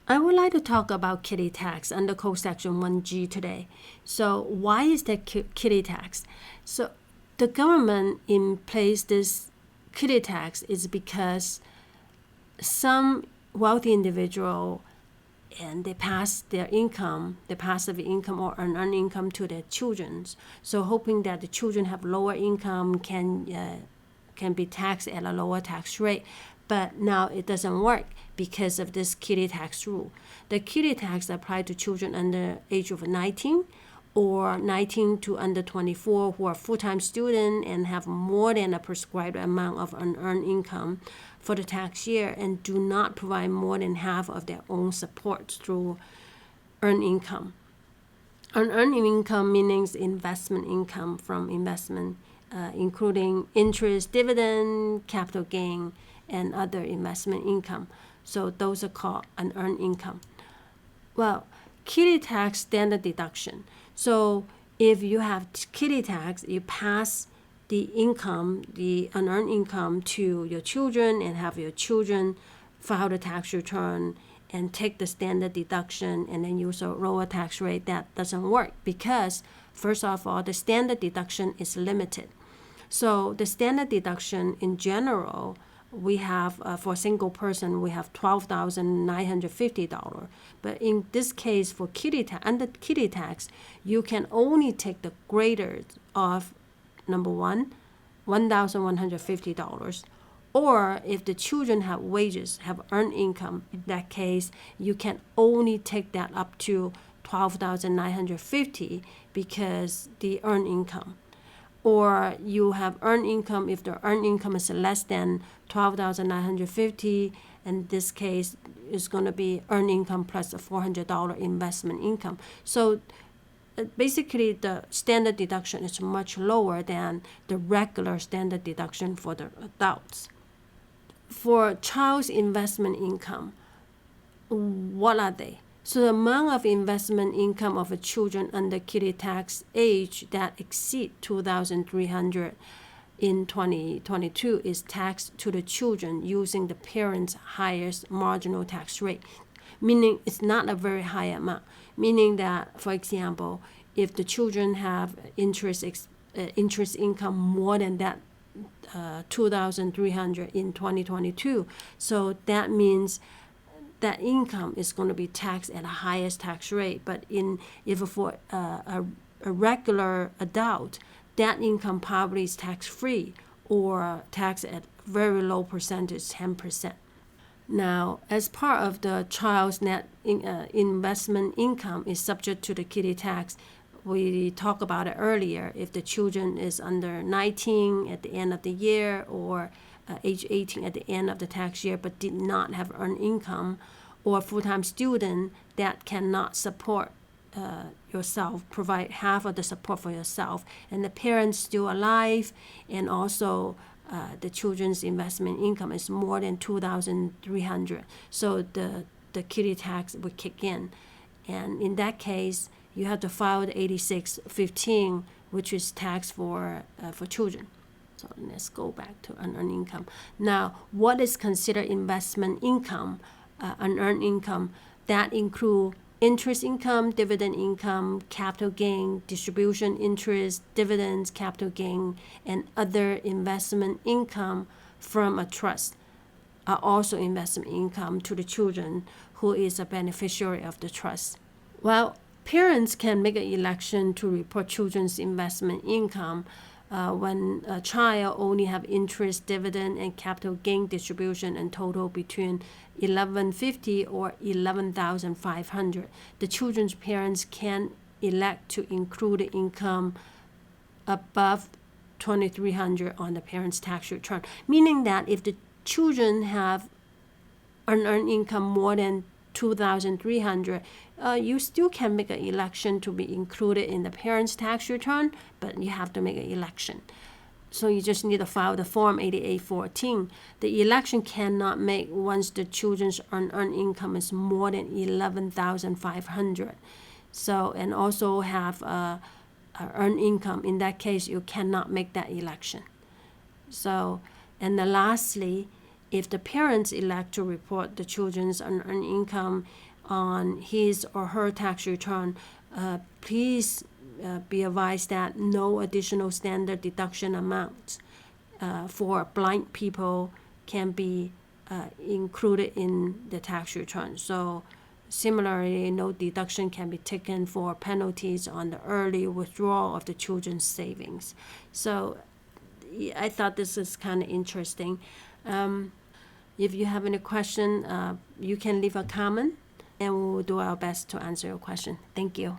I would like to talk about Kiddie Tax under Code Section 1G today. So why is there Kiddie Tax? So the government in place this Kiddie Tax is because some wealthy individual and they pass their income, their passive income or unearned income to their children. So hoping that the children have lower income can be taxed at a lower tax rate. But now it doesn't work because of this kiddie tax rule. The kiddie tax applies to children under age of 19 or 19 to under 24 who are full-time students and have more than a prescribed amount of unearned income for the tax year and do not provide more than half of their own support through earned income. Unearned income means investment income from investment, including interest, dividend, capital gain, and other investment income. So those are called unearned income. Well, kiddie tax standard deduction. So if you have kiddie tax, you pass the income, the unearned income to your children and have your children file the tax return and take the standard deduction and then use a lower tax rate. That doesn't work because, first of all, the standard deduction is limited. So the standard deduction in general, we have for a single person we have $12,950, but in this case for under kiddie tax you can only take the greater of number one, $1,150, or if the children have wages, have earned income, in that case you can only take that up to $12,950 because the earned income. Or you have earned income, if the earned income is less than $12,950, in this case it's going to be earned income plus a $400 investment income. So basically the standard deduction is much lower than the regular standard deduction for the adults. For child's investment income, what are they? So the amount of investment income of a children under kiddie tax age that exceed $2,300 in 2022 is taxed to the children using the parents' highest marginal tax rate, meaning it's not a very high amount. Meaning that, for example, if the children have interest income more than that $2,300 in 2022, so that means that income is going to be taxed at the highest tax rate. But if for a regular adult, that income probably is tax-free or taxed at very low percentage, 10%. Now, as part of the child's net investment income is subject to the kiddie tax, we talked about it earlier. If the children is under 19 at the end of the year or age 18 at the end of the tax year but did not have earned income, or a full-time student that cannot support yourself, provide half of the support for yourself, and the parents still alive, and also the children's investment income is more than $2,300, so the kiddie tax would kick in. And in that case, you have to file the 8615, which is tax for children. So let's go back to unearned income. Now, what is considered investment income, unearned income? That include interest income, dividend income, capital gain, distribution interest, dividends, capital gain, and other investment income from a trust are also investment income to the children who is a beneficiary of the trust. Well, parents can make an election to report children's investment income when a child only have interest, dividend, and capital gain distribution and total between $1,150 or $11,500. The children's parents can elect to include the income above $2,300 on the parents' tax return, meaning that if the children have unearned income more than $2,300, you still can make an election to be included in the parents' tax return, but you have to make an election. So you just need to file the Form 8814. The election cannot make once the children's unearned income is more than $11,500. So, and also have earned income. In that case, you cannot make that election. So, and then lastly, if the parents elect to report the children's unearned income on his or her tax return, please be advised that no additional standard deduction amounts for blind people can be included in the tax return. So similarly, no deduction can be taken for penalties on the early withdrawal of the children's savings. So I thought this is kind of interesting. If you have any question, you can leave a comment, and we will do our best to answer your question. Thank you.